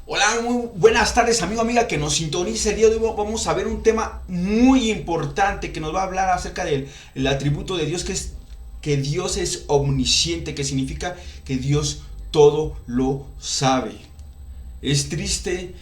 Hola, muy buenas tardes, amigo, amiga que nos sintoniza. El día de hoy vamos a ver un tema muy importante que nos va a hablar acerca del el atributo de Dios, que Dios es omnisciente, que significa que Dios todo lo sabe. Es triste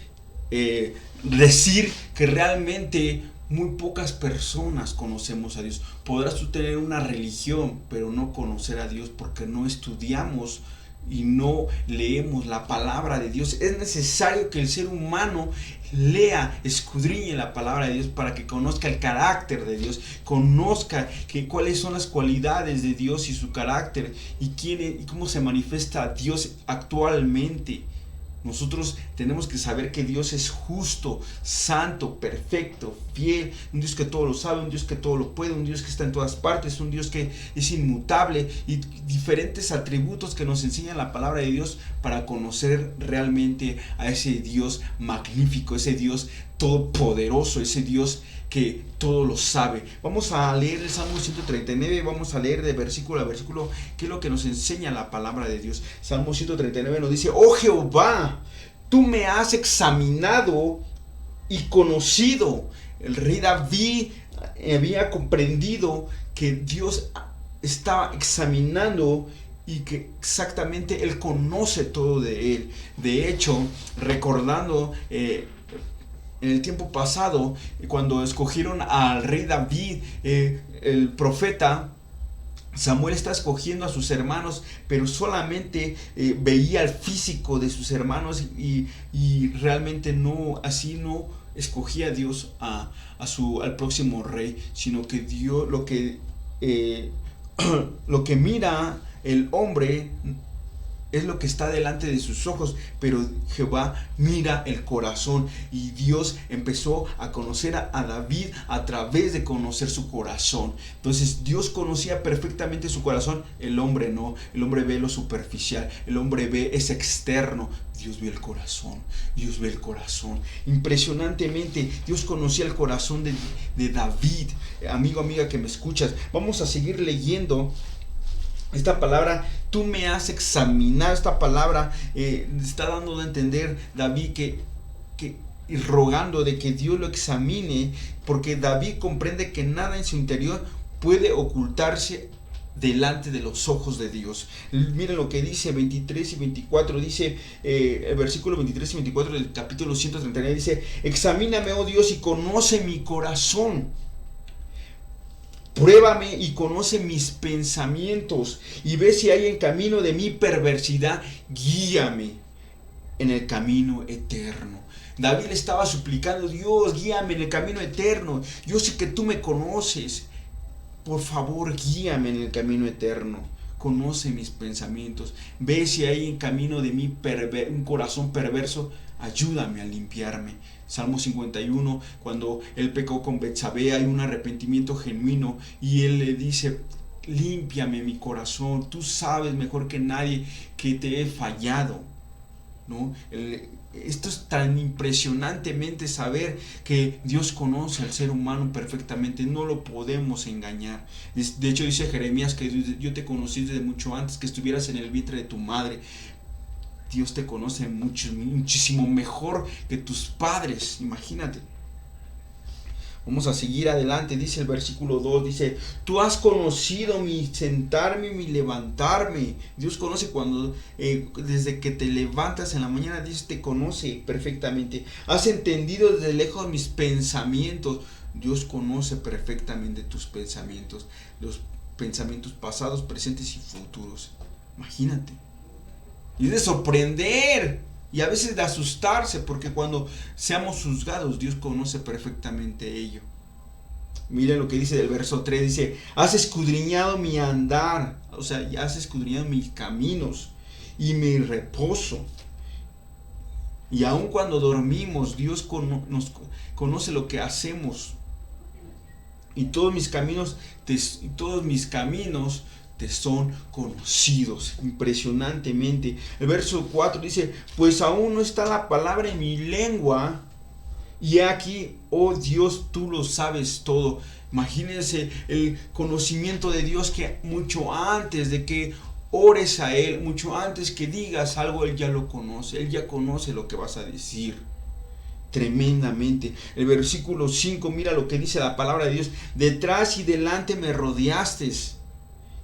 decir que realmente muy pocas personas conocemos a Dios. Podrás tú tener una religión, pero no conocer a Dios porque no estudiamos y no leemos la palabra de Dios. Es necesario que el ser humano lea, escudriñe la palabra de Dios para que conozca el carácter de Dios, conozca cuáles son las cualidades de Dios y su carácter y cómo se manifiesta Dios actualmente. Nosotros tenemos que saber que Dios es justo, santo, perfecto, fiel, un Dios que todo lo sabe, un Dios que todo lo puede, un Dios que está en todas partes, un Dios que es inmutable y diferentes atributos que nos enseña la palabra de Dios para conocer realmente a ese Dios magnífico, ese Dios todopoderoso, ese Dios que todo lo sabe. Vamos a leer el Salmo 139, vamos a leer de versículo a versículo qué es lo que nos enseña la palabra de Dios. Salmo 139 nos dice: oh Jehová, tú me has examinado y conocido. El rey David había comprendido que Dios estaba examinando y que exactamente él conoce todo de él. De hecho, recordando en el tiempo pasado, cuando escogieron al rey David, el profeta Samuel está escogiendo a sus hermanos, pero solamente veía el físico de sus hermanos y realmente así no escogía a Dios al próximo rey, sino que Dios eh, lo que mira el hombre es lo que está delante de sus ojos, pero Jehová mira el corazón, y Dios empezó a conocer a David a través de conocer su corazón. Entonces Dios conocía perfectamente su corazón, el hombre no, el hombre ve lo superficial, el hombre ve ese externo. Dios ve el corazón, Dios ve el corazón. Impresionantemente, Dios conocía el corazón de David. Amigo, amiga que me escuchas, vamos a seguir leyendo esta palabra. Tú me has examinado. Esta palabra está dando a entender David y rogando de que Dios lo examine, porque David comprende que nada en su interior puede ocultarse delante de los ojos de Dios. Miren lo que dice 23 y 24, dice el versículo 23 y 24 del capítulo 139, dice: examíname, oh Dios, y conoce mi corazón. Pruébame y conoce mis pensamientos, y ve si hay en camino de mi perversidad, guíame en el camino eterno. David le estaba suplicando: Dios, guíame en el camino eterno. Yo sé que tú me conoces. Por favor, guíame en el camino eterno. Conoce mis pensamientos. Ve si hay en camino de mí un corazón perverso. Ayúdame a limpiarme. Salmo 51, cuando él pecó con Betsabé, hay un arrepentimiento genuino y él le dice: límpiame mi corazón, tú sabes mejor que nadie que te he fallado, ¿no? Esto es tan impresionantemente saber que Dios conoce al ser humano perfectamente, no lo podemos engañar. De hecho dice Jeremías que yo te conocí desde mucho antes que estuvieras en el vientre de tu madre. Dios te conoce muchísimo mejor que tus padres, imagínate. Vamos a seguir adelante, dice el versículo 2, dice: tú has conocido mi sentarme y mi levantarme. Dios conoce desde que te levantas en la mañana, Dios te conoce perfectamente. Has entendido desde lejos mis pensamientos. Dios conoce perfectamente tus pensamientos, los pensamientos pasados, presentes y futuros. Imagínate. Y es de sorprender y a veces de asustarse, porque cuando seamos juzgados, Dios conoce perfectamente ello. Miren lo que dice del verso 3, dice: has escudriñado mi andar, o sea, ya has escudriñado mis caminos y mi reposo. Y aun cuando dormimos, Dios nos conoce lo que hacemos. Y todos mis caminos te son conocidos. Impresionantemente. El verso 4 dice: pues aún no está la palabra en mi lengua, y aquí, oh Dios, tú lo sabes todo. Imagínense el conocimiento de Dios, que mucho antes de que ores a Él, mucho antes que digas algo, Él ya lo conoce, Él ya conoce lo que vas a decir. Tremendamente. El versículo 5, mira lo que dice la palabra de Dios: detrás y delante me rodeaste,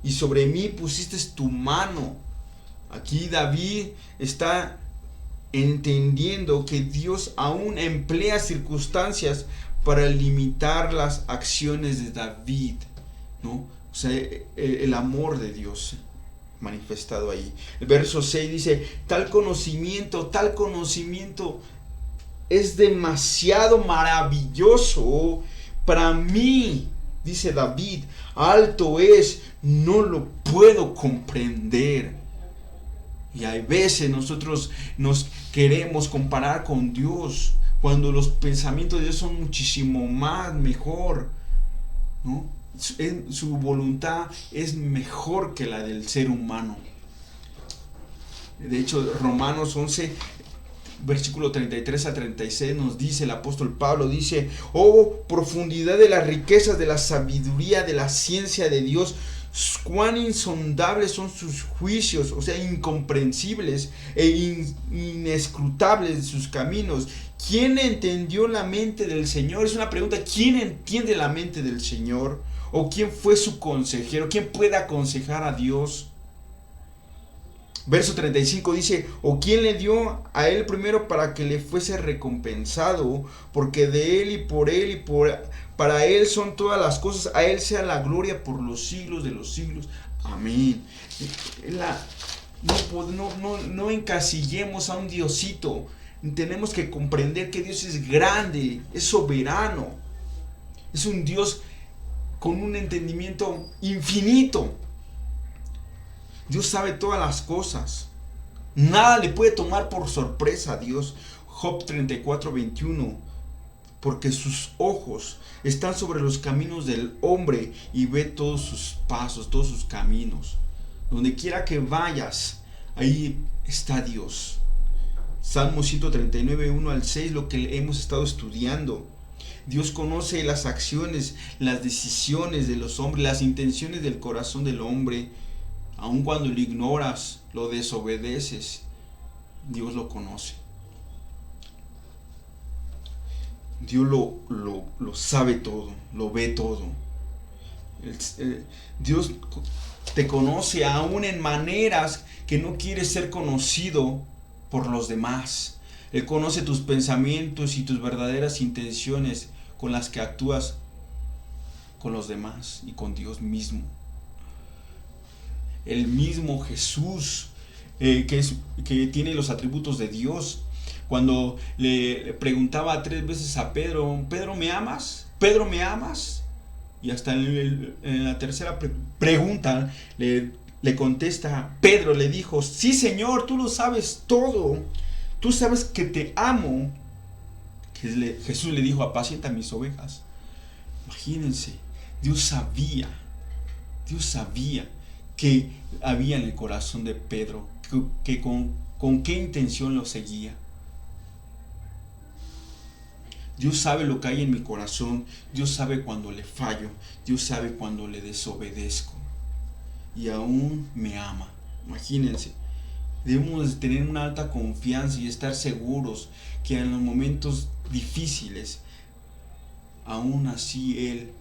y sobre mí pusiste tu mano. Aquí David está entendiendo que Dios aún emplea circunstancias para limitar las acciones de David, ¿no? O sea, el amor de Dios manifestado ahí. El verso 6 dice: tal conocimiento es demasiado maravilloso para mí, dice David, alto es, no lo puedo comprender. Y hay veces nosotros nos queremos comparar con Dios, cuando los pensamientos de Dios son muchísimo más mejor, ¿no? Su voluntad es mejor que la del ser humano. De hecho, Romanos 11, versículo 33 a 36 nos dice, el apóstol Pablo dice: oh profundidad de las riquezas de la sabiduría, de la ciencia de Dios, cuán insondables son sus juicios, o sea, incomprensibles e inescrutables sus caminos. ¿Quién entendió la mente del Señor? Es una pregunta. ¿Quién entiende la mente del Señor? ¿O quién fue su consejero? ¿Quién puede aconsejar a Dios? Verso 35 dice: ¿o quién le dio a él primero para que le fuese recompensado? Porque de él y para él son todas las cosas, a él sea la gloria por los siglos de los siglos. Amén. No encasillemos a un Diosito. Tenemos que comprender que Dios es grande, es soberano. Es un Dios con un entendimiento infinito. Dios sabe todas las cosas. Nada le puede tomar por sorpresa a Dios. Job 34:21. Porque sus ojos están sobre los caminos del hombre y ve todos sus pasos, todos sus caminos. Donde quiera que vayas, ahí está Dios. Salmo 139, 1 al 6, lo que hemos estado estudiando. Dios conoce las acciones, las decisiones de los hombres, las intenciones del corazón del hombre. Aun cuando lo ignoras, lo desobedeces, Dios lo conoce. Dios lo sabe todo, lo ve todo. Dios te conoce aún en maneras que no quieres ser conocido por los demás. Él conoce tus pensamientos y tus verdaderas intenciones con las que actúas con los demás y con Dios mismo. El mismo Jesús, que tiene los atributos de Dios, cuando le preguntaba 3 veces a Pedro: Pedro, ¿me amas? Pedro, ¿me amas? Y hasta en la tercera pregunta le contesta, Pedro le dijo: sí, Señor, tú lo sabes todo, tú sabes que te amo. Jesús le dijo: apacienta mis ovejas. Imagínense, Dios sabía que había en el corazón de Pedro, que con qué intención lo seguía. Dios sabe lo que hay en mi corazón. Dios sabe cuando le fallo. Dios sabe cuando le desobedezco. Y aún me ama. Imagínense. Debemos tener una alta confianza y estar seguros que en los momentos difíciles, aún así Él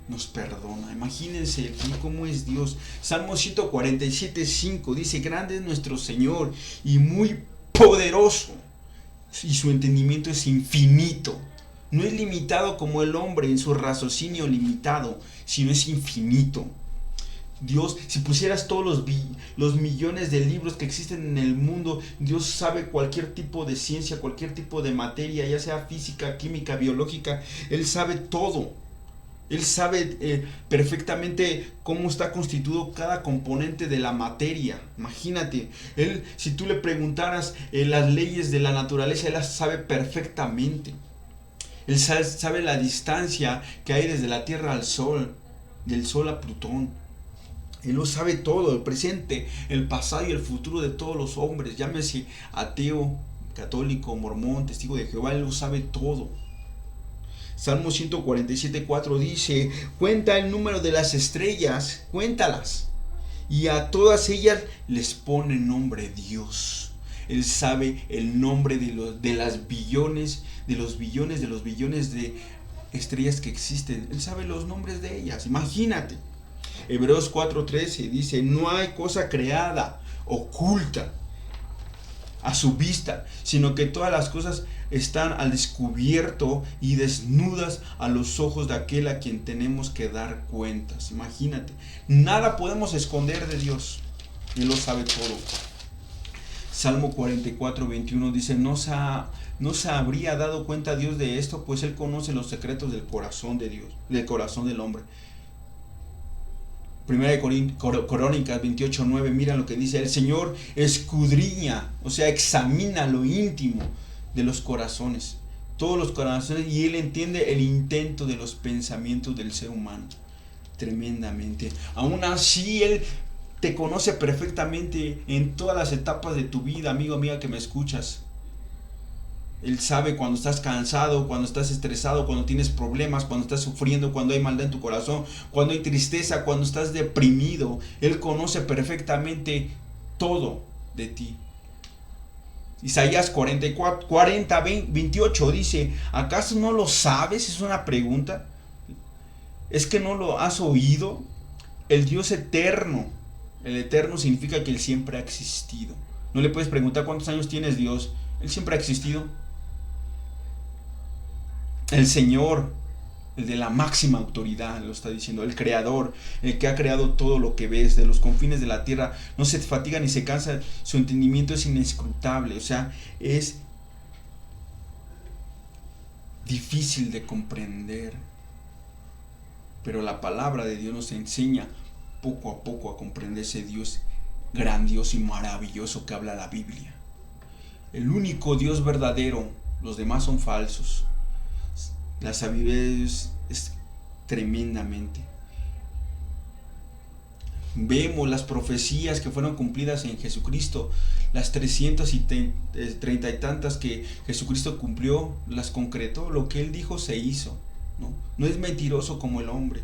nos perdona. Imagínense cómo es Dios. Salmo 147:5 dice: grande es nuestro Señor y muy poderoso, y su entendimiento es infinito. No es limitado como el hombre en su raciocinio limitado, sino es infinito. Dios, si pusieras todos los millones de libros que existen en el mundo, Dios sabe cualquier tipo de ciencia, cualquier tipo de materia, ya sea física, química, biológica. Él sabe todo. Él sabe perfectamente cómo está constituido cada componente de la materia. Imagínate, Él, si tú le preguntaras las leyes de la naturaleza, Él las sabe perfectamente. Él sabe la distancia que hay desde la Tierra al Sol, del Sol a Plutón. Él lo sabe todo, el presente, el pasado y el futuro de todos los hombres. Llámese ateo, católico, mormón, testigo de Jehová, Él lo sabe todo. Salmo 147:4 dice: cuenta el número de las estrellas, cuéntalas, y a todas ellas les pone nombre Dios. Él sabe el nombre de las billones, de los billones de estrellas que existen. Él sabe los nombres de ellas. Imagínate. Hebreos 4:13 dice: no hay cosa creada, oculta a su vista, sino que todas las cosas están al descubierto y desnudas a los ojos de aquel a quien tenemos que dar cuentas. Imagínate, nada podemos esconder de Dios. Él lo sabe todo. Salmo 44:21 dice: no se habría dado cuenta Dios de esto, pues Él conoce los secretos del corazón de Dios, del corazón del hombre. Primera de Crónicas 28:9, mira lo que dice: el Señor escudriña, o sea, examina lo íntimo de los corazones, todos los corazones, y Él entiende el intento de los pensamientos del ser humano. Tremendamente. Aún así, Él te conoce perfectamente en todas las etapas de tu vida, amigo, amiga que me escuchas. Él sabe cuando estás cansado, cuando estás estresado, cuando tienes problemas, cuando estás sufriendo, cuando hay maldad en tu corazón, cuando hay tristeza, cuando estás deprimido. Él conoce perfectamente todo de ti. Isaías 40:28 dice: ¿acaso no lo sabes? Es una pregunta. ¿Es que no lo has oído? El Dios eterno. El eterno significa que Él siempre ha existido. No le puedes preguntar cuántos años tienes Dios. Él siempre ha existido. El Señor, el de la máxima autoridad, lo está diciendo, el Creador, el que ha creado todo lo que ves, de los confines de la tierra, no se fatiga ni se cansa, su entendimiento es inescrutable, o sea, es difícil de comprender, pero la palabra de Dios nos enseña poco a poco a comprender ese Dios grandioso y maravilloso que habla la Biblia. El único Dios verdadero, los demás son falsos. La sabiduría es tremendamente. Vemos las profecías que fueron cumplidas en Jesucristo, las 330 y tantas que Jesucristo cumplió, las concretó, lo que Él dijo se hizo, no es mentiroso como el hombre.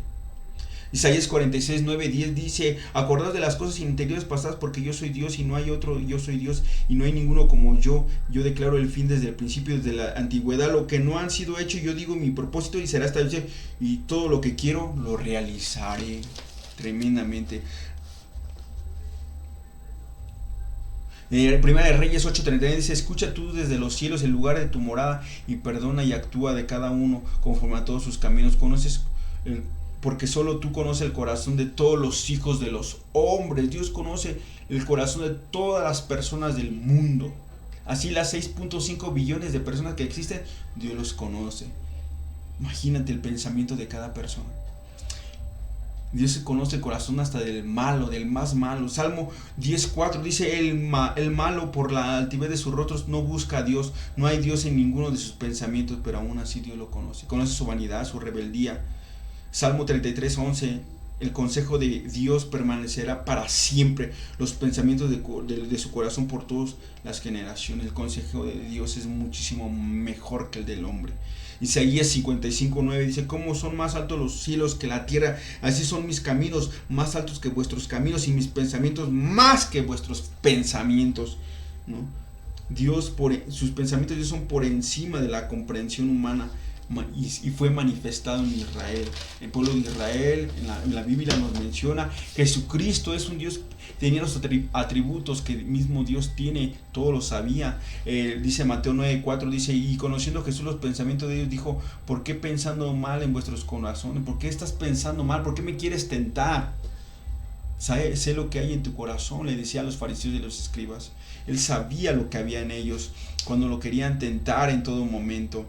Isaías 46:9-10 dice: acordaos de las cosas interiores pasadas, porque yo soy Dios y no hay otro, yo soy Dios y no hay ninguno como yo declaro el fin desde el principio, desde la antigüedad, lo que no han sido hecho, yo digo mi propósito y será establecido, y todo lo que quiero lo realizaré. Tremendamente. Primera de Reyes 8:39 dice: escucha tú desde los cielos el lugar de tu morada, y perdona y actúa de cada uno conforme a todos sus caminos. Porque solo tú conoces el corazón de todos los hijos de los hombres. Dios conoce el corazón de todas las personas del mundo. Así las 6.5 billones de personas que existen, Dios los conoce. Imagínate el pensamiento de cada persona. Dios conoce el corazón hasta del malo, del más malo. Salmo 10:4 dice: el malo por la altivez de sus rostros no busca a Dios. No hay Dios en ninguno de sus pensamientos, pero aún así Dios lo conoce. Conoce su vanidad, su rebeldía. Salmo 33:11: el consejo de Dios permanecerá para siempre, los pensamientos de su corazón por todas las generaciones. El consejo de Dios es muchísimo mejor que el del hombre. Isaías 55:9 dice: ¿cómo son más altos los cielos que la tierra? Así son mis caminos más altos que vuestros caminos, y mis pensamientos más que vuestros pensamientos, ¿no? Sus pensamientos de Dios son por encima de la comprensión humana. Y fue manifestado en Israel. El pueblo de Israel, en la Biblia nos menciona: Jesucristo es un Dios, tenía los atributos que el mismo Dios tiene, todo lo sabía. Dice Mateo 9:4, dice: y conociendo Jesús los pensamientos de Dios, dijo: ¿por qué pensando mal en vuestros corazones? ¿Por qué estás pensando mal? ¿Por qué me quieres tentar? Sé lo que hay en tu corazón, le decía a los fariseos y los escribas. Él sabía lo que había en ellos cuando lo querían tentar en todo momento.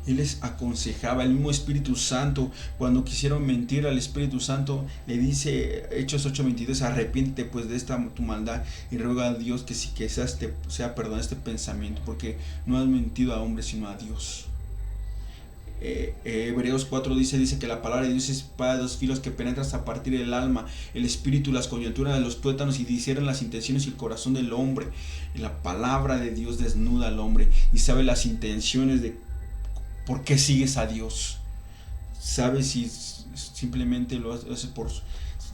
Él les aconsejaba. El mismo Espíritu Santo, cuando quisieron mentir al Espíritu Santo, le dice, Hechos 8:22: arrepiéntete pues de esta tu maldad y ruega a Dios que sea perdonado este pensamiento, porque no has mentido a hombres sino a Dios. Hebreos 4 dice que la palabra de Dios es espada de dos filos que penetra hasta partir el alma, el espíritu, las coyunturas de los tuétanos, y discierne las intenciones y el corazón del hombre. Y la palabra de Dios desnuda al hombre y sabe las intenciones de por qué sigues a Dios. Sabe si simplemente lo hace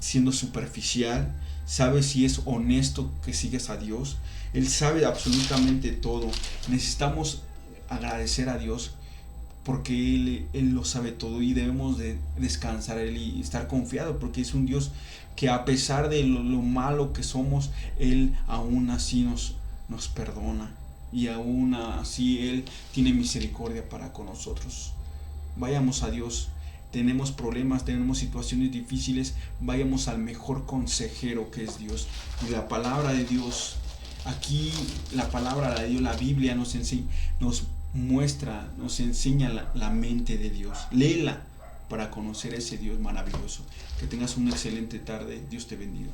siendo superficial, sabe si es honesto que sigues a Dios. Él sabe absolutamente todo. Necesitamos agradecer a Dios porque Él lo sabe todo, y debemos de descansar en Él y estar confiado, porque es un Dios que, a pesar de lo malo que somos, Él aún así nos perdona, y aún así Él tiene misericordia para con nosotros. Vayamos a Dios. Tenemos problemas, tenemos situaciones difíciles, vayamos al mejor consejero, que es Dios. Y la palabra de Dios, aquí la palabra de Dios, la Biblia nos enseña, nos muestra, nos enseña la mente de Dios. Léela para conocer a ese Dios maravilloso. Que tengas una excelente tarde. Dios te bendiga.